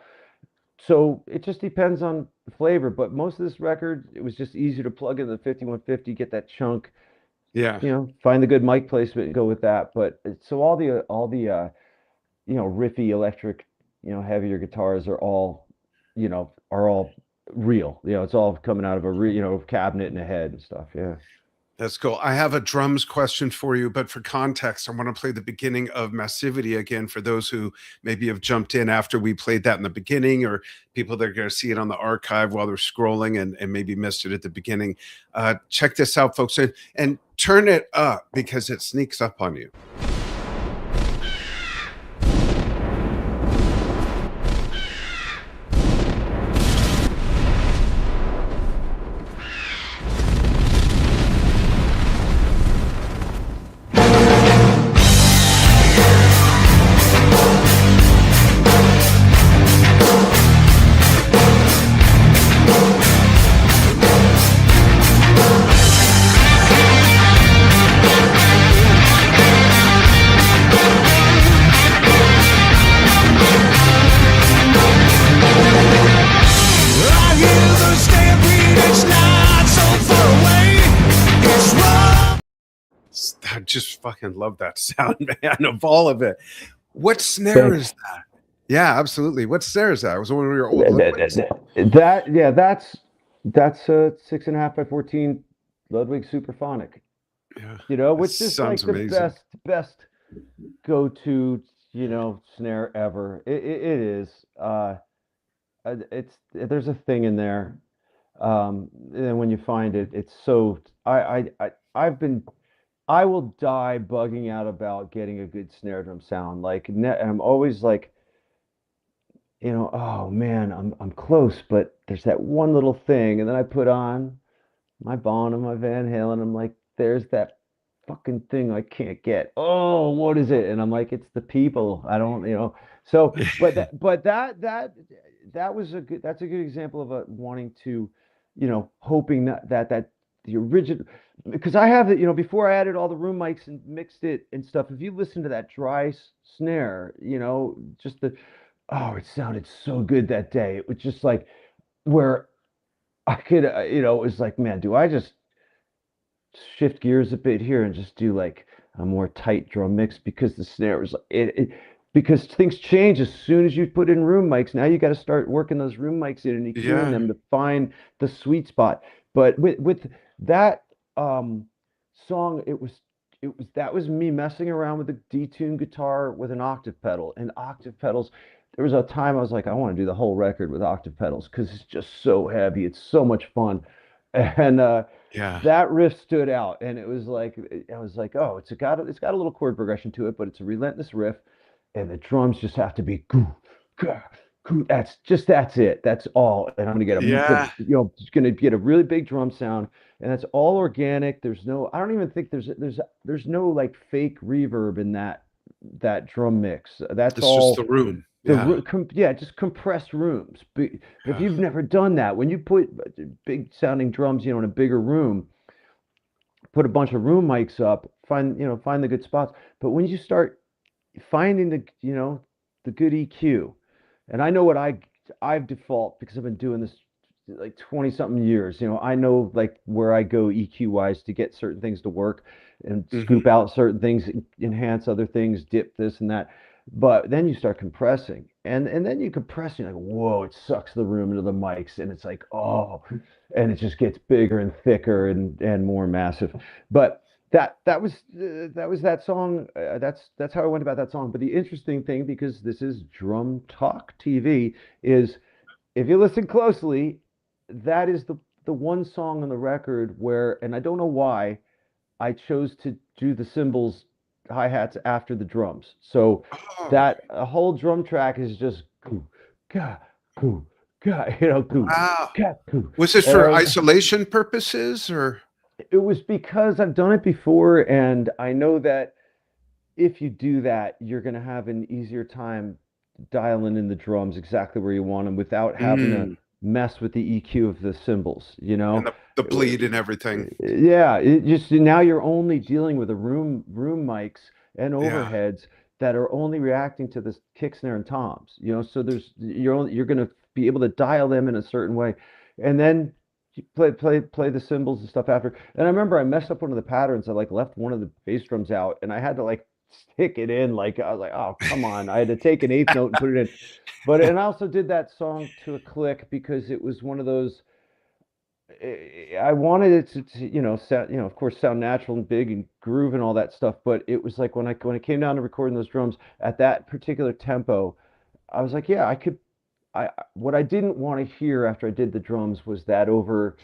So it just depends on the flavor, but most of this record, it was just easier to plug in the 5150, get that chunk, Yeah. find the good mic placement and go with that. But so all the riffy electric, heavier guitars are all real. It's all coming out of a cabinet and a head and stuff. Yeah. That's cool. I have a drums question for you, but for context, I want to play the beginning of Massivity again for those who maybe have jumped in after we played that in the beginning, or people that are going to see it on the archive while they're scrolling and maybe missed it at the beginning. Check this out, folks, and turn it up because it sneaks up on you. I just fucking love that sound, man, of all of it. What snare is that? Yeah, absolutely. What snare is that? It was one of your old Ludwigs. That's a 6.5 by 14 Ludwig Superphonic. Yeah, which is like the amazing. best go-to, snare ever. It is. There's a thing in there. And when you find it, it's so. I will die bugging out about getting a good snare drum sound. Like, I'm always like, oh man, I'm close, but there's that one little thing, and then I put on my Bond and my Van Halen. I'm like, there's that fucking thing I can't get. Oh, what is it? And I'm like, it's the people. I don't. So, that was that's a good example of a wanting to, hoping that the original, because I have it, before I added all the room mics and mixed it and stuff. If you listen to that dry snare, just it sounded so good that day. It was just like where I could, it was like, man, do I just shift gears a bit here and just do like a more tight drum mix, because the snare was because things change as soon as you put in room mics. Now you got to start working those room mics in and EQing them to find the sweet spot. But with that song, that was me messing around with the detuned guitar with an octave pedal, and octave pedals. there was a time I was like, I want to do the whole record with octave pedals because it's just so heavy. It's so much fun. And Yeah. that riff stood out, and it was like I was like, oh, it's got a little chord progression to it, but it's a relentless riff, and the drums just have to be goo, gah, goo. That's it. That's all. And I'm gonna get Yeah. just gonna get a really big drum sound, and that's all organic. There's no, I don't even think there's no like fake reverb in that drum mix. That's It's just all the room. the Yeah. yeah, just compressed rooms. If Yeah. you've never done that, when you put big sounding drums, in a bigger room, put a bunch of room mics up, find the good spots. But when you start finding the good EQ, and I know what I've default because I've been doing this like 20 something years. I know like where I go EQ wise to get certain things to work and Hmm. scoop out certain things, enhance other things, dip this and that. But then you start compressing, and then you compress, and you're like, whoa, it sucks the room into the mics, and it's like, oh, and it just gets bigger and thicker and more massive. But that was that song. That's how I went about that song. But the interesting thing, because this is Drum Talk TV, is if you listen closely, that is the one song on the record where, and I don't know why, I chose to do the cymbals, hi-hats after the drums. So Oh, that a whole drum track is just goo, ga, goo, ga, goo, wow. ga, goo. Was it And I for was, isolation purposes or? it was because I've done it before, and I know that if you do that, you're going to have an easier time dialing in the drums exactly where you want them without having to Mm, mess with the EQ of the cymbals, and the bleed and everything. Yeah, it just now you're only dealing with a room mics and Yeah. overheads that are only reacting to the kick, snare, and toms. So you're going to be able to dial them in a certain way, and then you play the cymbals and stuff after. And I remember I messed up one of the patterns. I like left one of the bass drums out, and I had to like stick it in. Like I was like, oh come on! I had to take an eighth note and put it in. But and I also did that song to a click because it was one of those. I wanted it to sound, of course, sound natural and big and groove and all that stuff. But it was like when it came down to recording those drums at that particular tempo, I was like, yeah, I could. What I didn't want to hear after I did the drums was that over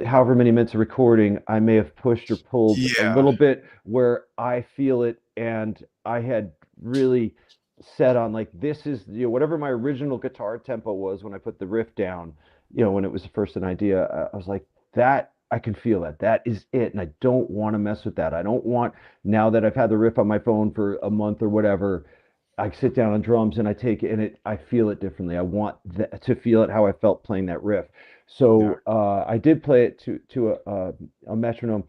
however many minutes of recording, I may have pushed or pulled a Yeah. little bit where I feel it, and I had really set on like this is whatever my original guitar tempo was when I put the riff down. When it was first an idea, I was like that. I can feel that. That is it, and I don't want to mess with that. I don't want now that I've had the riff on my phone for a month or whatever. I sit down on drums and I take it and I feel it differently. I want to feel it how I felt playing that riff. Yeah. So I did play it to a metronome,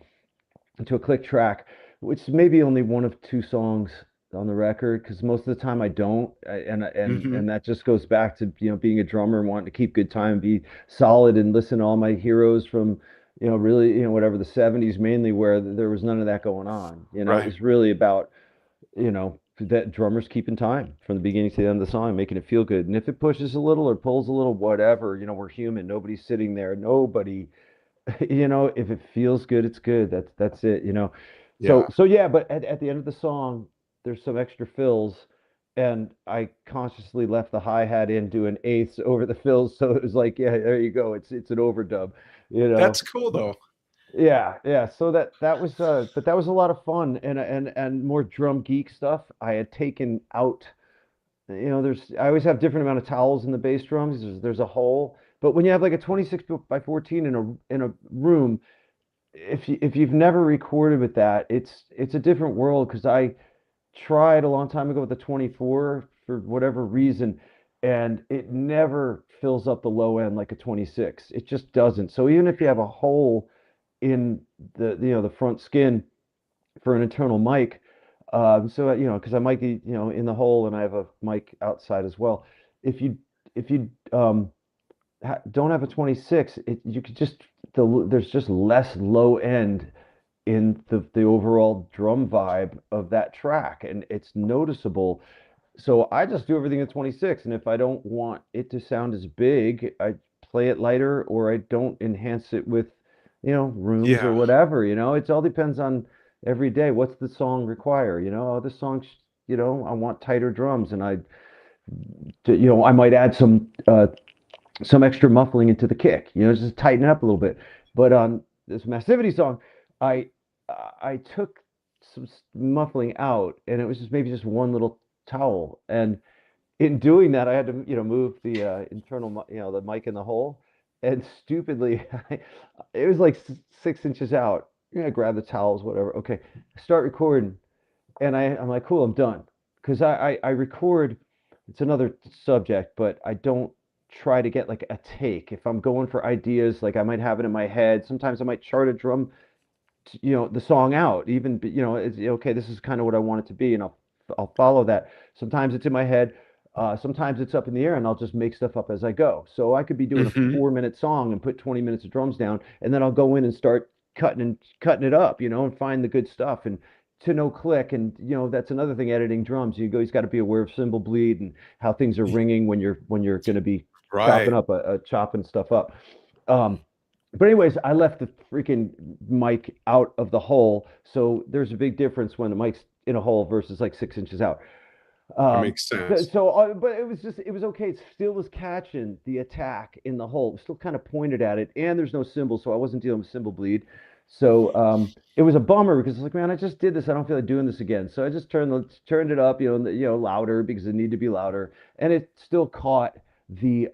to a click track, which may be only one of two songs on the record because most of the time I don't, Hmm. and that just goes back to being a drummer and wanting to keep good time, be solid, and listen to all my heroes from really whatever the '70s mainly where there was none of that going on. It Right. was really about that drummers keeping time from the beginning to the end of the song, making it feel good. And if it pushes a little or pulls a little, whatever, we're human. Nobody's sitting there. Nobody, if it feels good, it's good. That's it. So Yeah. so yeah, but at the end of the song, there's some extra fills. And I consciously left the hi-hat in doing eighths over the fills. So it was like, yeah, there you go. It's an overdub, you That's know. cool though. Yeah, yeah. So that was but that was a lot of fun and more drum geek stuff. I had taken out, I always have different amount of towels in the bass drums. There's a hole, but when you have like a 26 by 14 in a room, if you've never recorded with that, it's a different world because I tried a long time ago with the 24 for whatever reason, and it never fills up the low end like a 26. It just doesn't. So even if you have a hole in the front skin for an internal mic. So because I might be in the hole and I have a mic outside as well. If you don't have a 26, you could just there's just less low end in the overall drum vibe of that track, and it's noticeable. So I just do everything at 26, and if I don't want it to sound as big, I play it lighter or I don't enhance it with, rooms or Yeah. whatever. It all depends on every day. What's the song require? Oh, this song, I want tighter drums, and I I might add some extra muffling into the kick, just tighten it up a little bit. But on this Massivity song, I I took some muffling out, and it was just maybe just one little towel. And in doing that, I had to, move the internal, the mic in the hole. And stupidly, it was like 6 inches out. I grab the towels, whatever. Okay, start recording, and I'm like, cool, I'm done. Because I record, it's another subject, but I don't try to get like a take. If I'm going for ideas, like I might have it in my head. Sometimes I might chart a drum, the song out, even, it's okay, this is kind of what I want it to be, and I'll follow that. Sometimes it's in my head, sometimes it's up in the air, and I'll just make stuff up as I go. So I could be doing a Hmm. 4 minute song and put 20 minutes of drums down, and then I'll go in and start cutting it up, and find the good stuff, and to no click. And that's another thing, editing drums, he's got to be aware of cymbal bleed and how things are ringing when you're going to be chopping Right. up chopping stuff up. um but anyways, I left the freaking mic out of the hole, so there's a big difference when the mic's in a hole versus like 6 inches out. That makes sense. But it was okay. It still was catching the attack in the hole. It was still kind of pointed at it, and there's no cymbal, so I wasn't dealing with cymbal bleed. So it was a bummer because it's like, man, I just did this. I don't feel like doing this again. So I just turned it up, louder because it needed to be louder, and it still caught the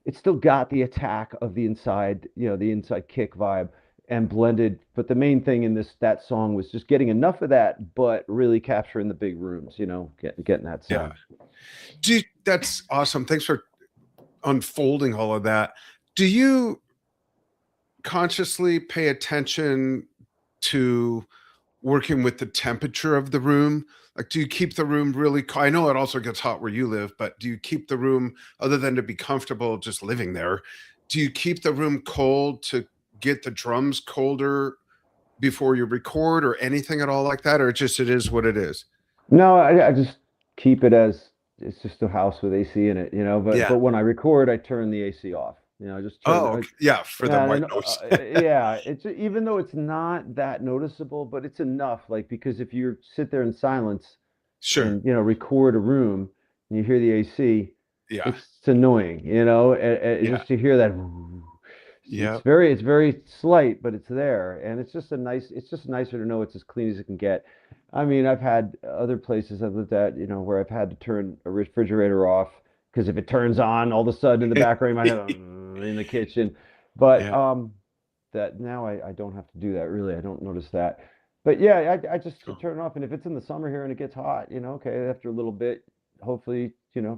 it still got the attack of the inside kick vibe, and blended. But the main thing in that song was just getting enough of that, but really capturing the big rooms, getting that Yeah. sound. That's awesome. Thanks for unfolding all of that. Do you consciously pay attention to working with the temperature of the room? Like, do you keep the room really cold? I know it also gets hot where you live, but do you keep the room, other than to be comfortable just living there, do you keep the room cold to get the drums colder before you record or anything at all like that? Or just it is what it is? No, I just keep it as it's just a house with AC in it, But Yeah. when I record, I turn the AC off. I just turn Oh, the. okay. Yeah, for the Yeah, white and, noise. yeah. It's even though it's not that noticeable, but it's enough. Like, because if you sit there in silence Sure. and record a room and you hear the AC, Yeah. it's annoying, Yeah. just to hear that. It's Yep. very slight, but it's there, and it's just nicer to know it's as clean as it can get. I mean, I've had other places I've lived at, where I've had to turn a refrigerator off because if it turns on, all of a sudden in the background, you might have in the kitchen. But Yeah. that now I don't have to do that really. I don't notice that. But yeah, I just Cool. turn it off. And if it's in the summer here and it gets hot, okay, after a little bit, hopefully,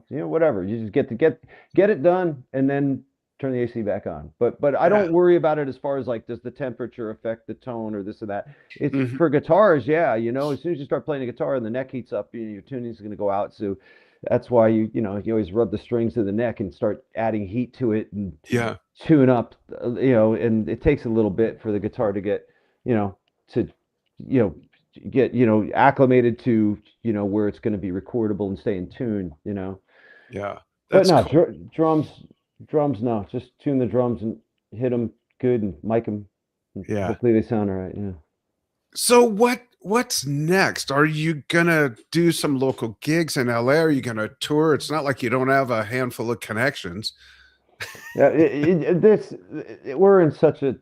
whatever. You just get it done and then turn the AC back on. But I Yeah. don't worry about it as far as like, does the temperature affect the tone or this or that. It's Mhm. for guitars, yeah. As soon as you start playing a guitar and the neck heats up, your tuning's going to go out. So that's why you always rub the strings to the neck and start adding heat to it and Yeah. tune up, and it takes a little bit for the guitar to get, to, you know, acclimated to, where it's going to be recordable and stay in tune. Yeah. But That's no, cool. drums, no, just tune the drums and hit them good and mic them. And Yeah. hopefully they sound all right. Yeah. So what's next? Are you gonna do some local gigs in LA? Are you gonna tour? It's not like you don't have a handful of connections. Yeah, we're in such the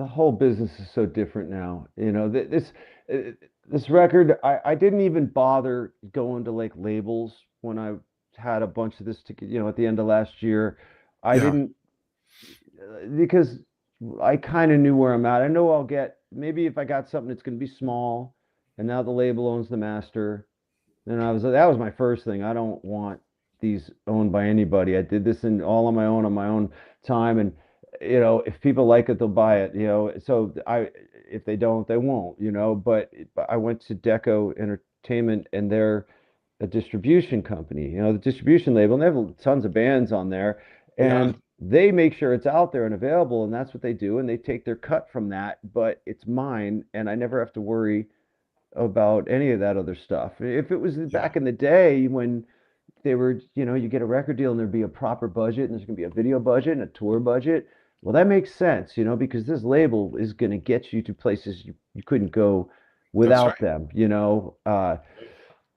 whole business is so different now. This record, I didn't even bother going to like labels when I had a bunch of this at the end of last year. I Yeah. didn't, because I kind of knew where I'm at. I know I'll get, maybe if I got something, it's going to be small, and now the label owns the master. And that was my first thing. I don't want these owned by anybody. I did this in all on my own time, and if people like it, they'll buy it. So if they don't, they won't. But I went to Deco Entertainment, and they're a distribution company. The distribution label, and they have tons of bands on there, Yeah. and they make sure it's out there and available, and that's what they do, and they take their cut from that. But it's mine, and I never have to worry about any of that other stuff. If it was Yeah. back in the day when they were, you get a record deal and there'd be a proper budget and there's going to be a video budget and a tour budget. Well, that makes sense, because this label is going to get you to places you couldn't go That's right. without them.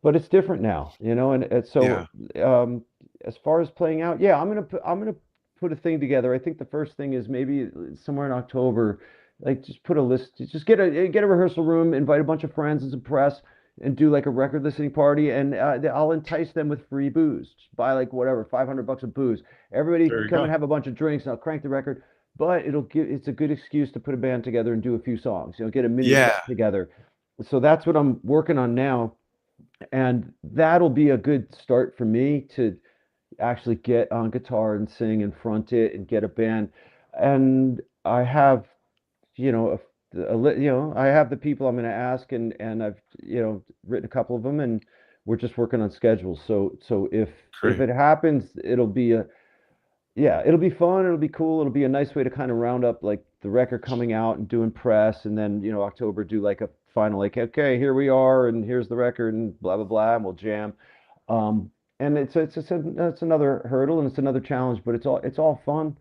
but it's different now, and Yeah. so as far as playing out, yeah, I'm gonna put a thing together. I think the first thing is maybe somewhere in October, like just put a list, just get a rehearsal room, invite a bunch of friends and some press, and do like a record listening party, and I'll entice them with free booze. Just buy like whatever, $500 of booze. Everybody There you come and go. have a bunch of drinks, and I'll crank the record. But it's a good excuse to put a band together and do a few songs, get a mini Yeah. set together. So that's what I'm working on now, and that'll be a good start for me to actually get on guitar and sing and front it and get a band. And I have, I have the people I'm going to ask, and I've, written a couple of them, and we're just working on schedules. So if Great. it happens, it'll be fun. It'll be cool. It'll be a nice way to kind of round up like the record coming out and doing press, and then October do like a final, like, okay, here we are, and here's the record, and blah blah blah, and we'll jam. Um, and it's another hurdle, and it's another challenge, but it's all fun.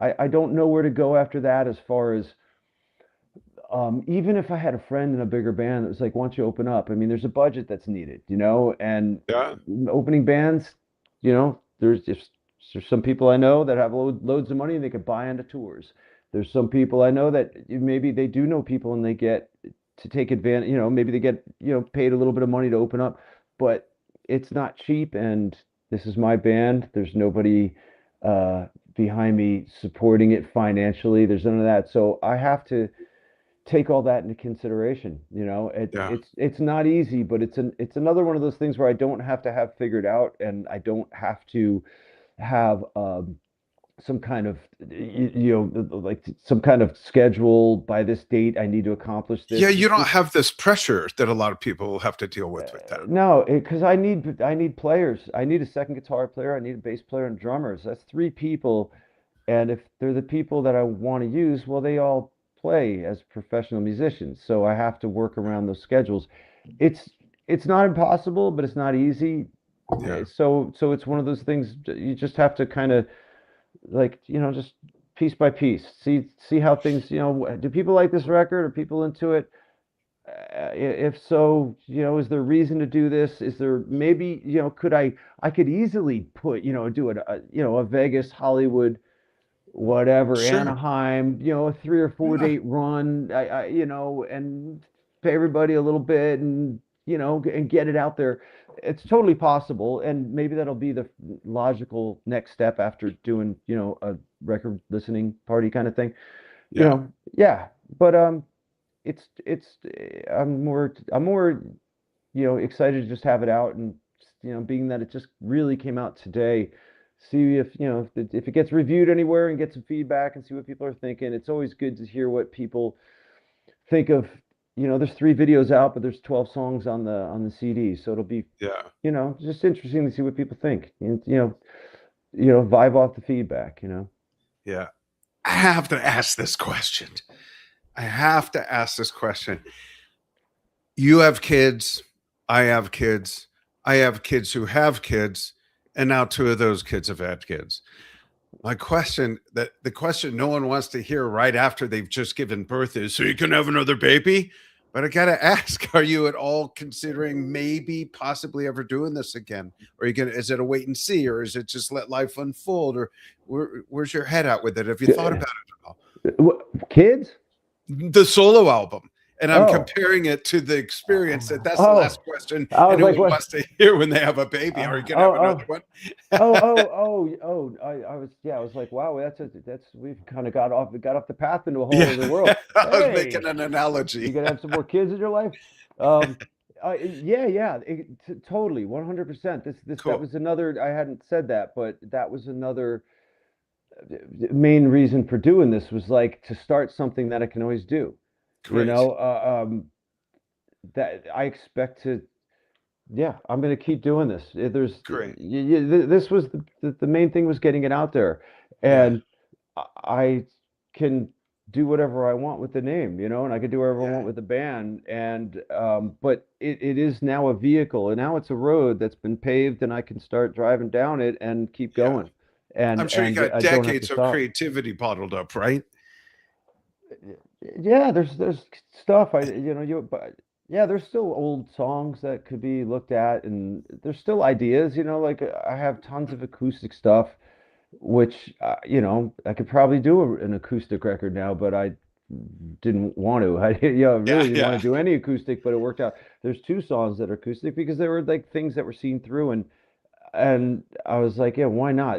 I don't know where to go after that as far as, even if I had a friend in a bigger band that was like, "Why don't you open up?" I mean, there's a budget that's needed, and Yeah. opening bands, there's some people I know that have loads of money and they could buy into tours. There's some people I know that maybe they do know people and they get to take advantage, maybe they get, paid a little bit of money to open up, but it's not cheap. And this is my band. There's nobody uh, behind me supporting it financially. There's none of that. So I have to take all that into consideration. Yeah. It's not easy, but it's another one of those things where I don't have to have figured out, and I don't have to have some kind of like some kind of schedule. By this date I need to accomplish Yeah, this. you It's don't just have this pressure that a lot of people have to deal with that. no, because I need players. I need a second guitar player, I need a bass player and drummers. That's three people. And if they're the people that I want to use, well, they all play as professional musicians. So I have to work around those schedules. It's it's not impossible, but it's not easy. Yeah. So it's one of those things you just have to kind of, like, just piece by piece, see how things, do people like this record? Are people into it? If so, is there reason to do this? Is there maybe, could I could easily put, do it, a Vegas, Hollywood, whatever, Sure. Anaheim, a 3 or 4 date run, and pay everybody a little bit, and and get it out there. It's totally possible, and maybe that'll be the logical next step after doing, a record listening party kind of thing. Yeah. Yeah, but I'm more excited to just have it out, and being that it just really came out today, see if it gets reviewed anywhere and get some feedback and see what people are thinking. It's always good to hear what people think of. There's 3 videos out, but there's 12 songs on the CD, so it'll be, Yeah. just interesting to see what people think, and vibe off the feedback. Yeah. I have to ask this question. I have to ask this question. You have kids. I have kids. I have kids who have kids. And now two of those kids have had kids. My question, the question no one wants to hear right after they've just given birth is, so you can have another baby? But I gotta ask, are you at all considering maybe possibly ever doing this again? Or is it a wait and see, or is it just let life unfold? Or where's your head at with it? Have you thought about it at all? Kids? The solo album. And I'm Oh, comparing it to the experience. That's the oh, last question. I was like, Anyone what? wants to hear when they have a baby. Are you gonna have Oh, another oh. one? I was like, wow, we've kind of got off the path into a whole Yeah. other world. I was making Hey, an you analogy. gonna have some more kids in your life? Um, yeah, totally, 100%. That Cool. was another. I hadn't said that, but that was another main reason for doing this, was like to start something that I can always do. You Great. know, that I expect to. Yeah, I'm going to keep doing this. Great. This was the main thing, was getting it out there, Yeah. and I can do whatever I want with the name, and I can do whatever I Yeah. want with the band, and but it is now a vehicle, and now it's a road that's been paved, and I can start driving down it and keep Yeah. going, and I'm sure you got I don't have to decades of stop. creativity bottled up, right? Yeah, there's stuff I, but Yeah, there's still old songs that could be looked at, and there's still ideas, like I have tons of acoustic stuff, which, I could probably do an acoustic record now, but I didn't want to. Yeah, Really didn't want yeah, to do any acoustic, but it worked out. There's two songs that are acoustic because they were like things that were seen through, and I was like, yeah, why not?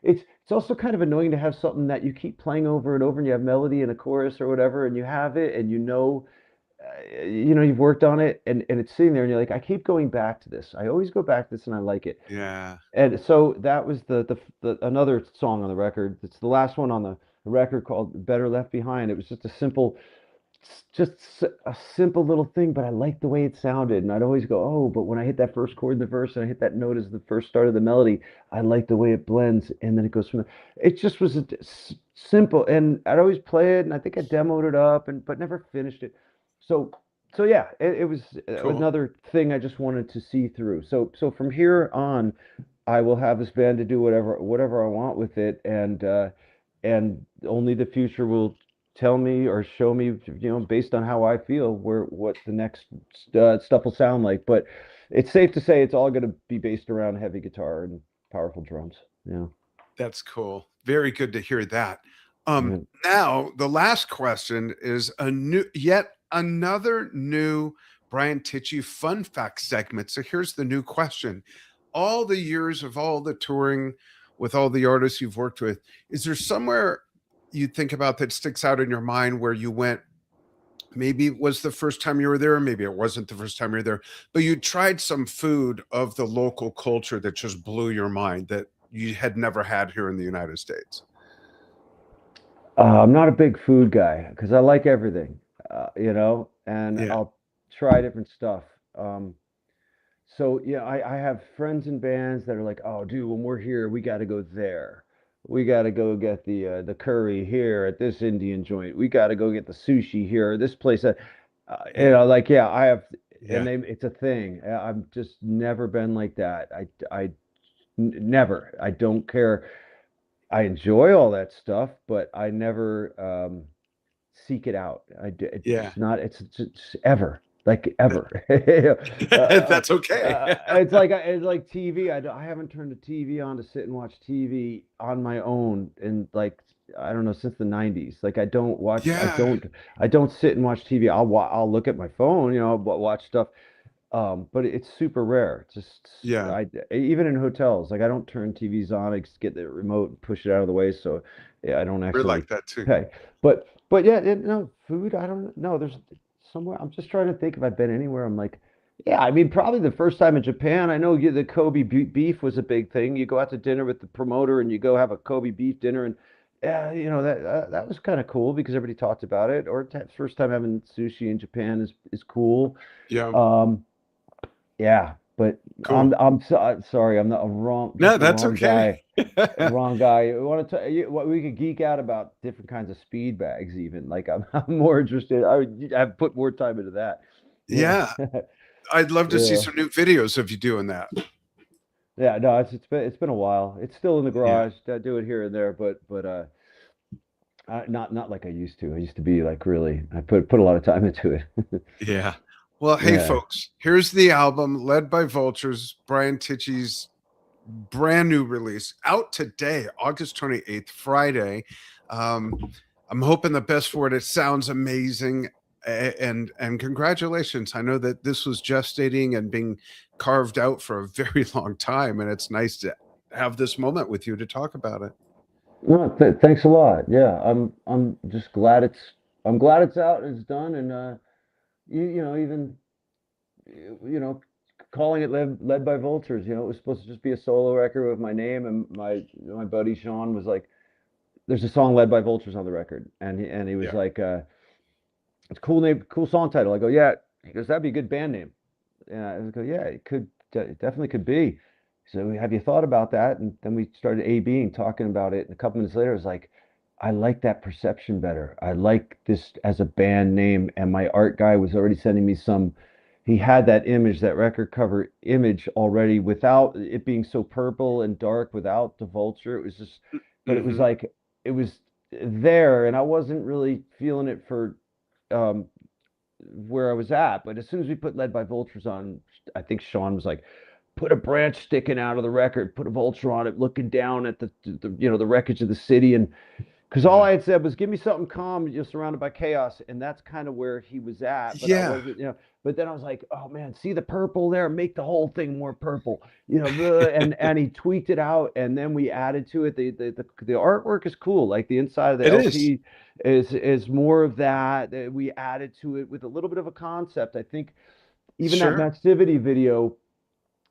It's also kind of annoying to have something that you keep playing over and over, and you have melody and a chorus or whatever, and you have it, and you've worked on it, and it's sitting there, and you're like, I keep going back to this. I always go back to this, and I like it. yeah. And so that was the another song on the record. It's the last one on the record called "Better Left Behind." It was just a simple little thing, but I liked the way it sounded, and I'd always go, oh, but when I hit that first chord in the verse and I hit that note as the first start of the melody, I like the way it blends, and then it goes from there. It just was simple, and I'd always play it, and I think I demoed it up, and but never finished it. So, so yeah, it was Cool. another thing I just wanted to see through. So from here on, I will have this band to do whatever I want with it, and only the future will tell me or show me, based on how I feel, what the next stuff will sound like. But it's safe to say it's all going to be based around heavy guitar and powerful drums. Yeah. That's cool. Very good to hear that. Yeah. Now the last question is yet another new Brian Tichy fun fact segment. So here's the new question. All the years of all the touring with all the artists you've worked with, is there somewhere you think about that sticks out in your mind where you went, maybe it was the first time you were there, maybe it wasn't the first time you were there, but you tried some food of the local culture that just blew your mind that you had never had here in the United States? I'm not a big food guy because I like everything, and Yeah. I'll try different stuff. Um, So yeah, I have friends in bands that are like, oh, dude, when we're here, we got to go there. We got to go get the curry here at this Indian joint. We got to go get the sushi here or this place. Yeah. Like, yeah, I have, and Yeah. it's a thing. I've just never been like that. Never. I don't care. I enjoy all that stuff, but I never seek it out. Yeah. It's just ever, like ever. That's okay. It's like TV. I haven't turned the TV on to sit and watch TV on my own in, like, I don't know, since the 90s. Like I don't watch. Yeah. I don't sit and watch TV. I'll look at my phone, watch stuff. But it's super rare. Just Yeah. I Even in hotels, like I don't turn TVs on. I just get the remote and push it out of the way, so yeah, I don't We're accidentally like that too. pay. But yeah, no food. I don't know. There's somewhere. I'm just trying to think if I've been anywhere. I'm like, yeah. I mean, probably the first time in Japan. I know the Kobe beef was a big thing. You go out to dinner with the promoter and you go have a Kobe beef dinner, and yeah, that was kind of cool because everybody talked about it. Or first time having sushi in Japan is cool. Yeah. Um, yeah, but Cool. I'm sorry, I'm not a wrong, No, just the that's wrong okay. guy. Wrong guy. You want to what we could geek out about different kinds of speed bags even. Like I'm more interested. I've put more time into that. Yeah. Yeah. I'd love to see Yeah. some new videos of you doing that. Yeah, no, it's been a while. It's still in the Yeah. garage. I do it here and there, but not like I used to. I used to be like really. I put a lot of time into it. Yeah. Well, hey, Yeah. folks, here's the album led by Vultures, Brian Tichy's brand new release out today, August 28th, Friday. Um, I'm hoping the best for it. It sounds amazing. And congratulations. I know that this was gestating and being carved out for a very long time. And it's nice to have this moment with you to talk about it. No, thanks a lot. Yeah, I'm just glad it's out and it's done, and even calling it led by Vultures. It was supposed to just be a solo record with my name, and my buddy Sean was like, "There's a song led by Vultures on the record," and he was Yeah. like, "It's a cool name, cool song title." I go, "Yeah." He goes, "That'd be a good band name." And I go, "Yeah, it could, it definitely could be." So, have you thought about that? And then we started being talking about it. And a couple minutes later, it was like, I like that perception better. I like this as a band name. And my art guy was already sending me some. He had that image, that record cover image already, without it being so purple and dark, without the vulture. It was just, but it was Hmm. like, it was there. And I wasn't really feeling it for, um, where I was at. But as soon as we put Led by Vultures on, I think Sean was like, put a branch sticking out of the record, put a vulture on it, looking down at the wreckage of the city. And because all Yeah. I had said was, give me something calm, you're surrounded by chaos. And that's kind of where he was at. But I Yeah. wasn't, but then I was like, oh man, see the purple there? Make the whole thing more purple, and he tweaked it out. And then we added to it. The artwork is cool. Like the inside of the It is. LP is more of that. We added to it with a little bit of a concept. I think even that Sure. Massivity video,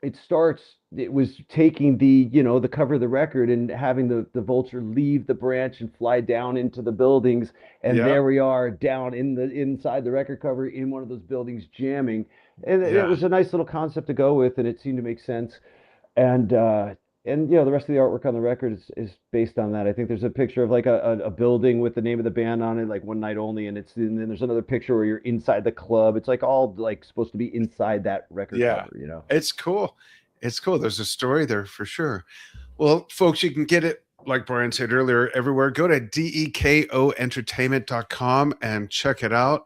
it was taking the cover of the record and having the vulture leave the branch and fly down into the buildings, and Yeah. there we are down inside the record cover in one of those buildings jamming. And it Yeah. was a nice little concept to go with, and it seemed to make sense. And the rest of the artwork on the record is based on that. I think there's a picture of like a building with the name of the band on it, like One Night Only, and then there's another picture where you're inside the club. It's like all like supposed to be inside that record Yeah. cover. It's cool. It's cool. There's a story there for sure. Well, folks, you can get it, like Brian said earlier, everywhere. Go to dekoentertainment.com and check it out.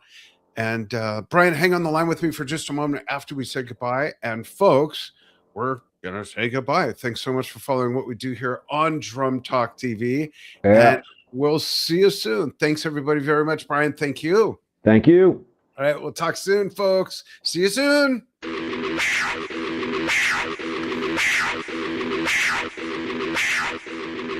And Brian, hang on the line with me for just a moment after we say goodbye. And folks, we're going to say goodbye. Thanks so much for following what we do here on Drum Talk TV. Yeah. And we'll see you soon. Thanks, everybody, very much. Brian, thank you. Thank you. All right, we'll talk soon, folks. See you soon.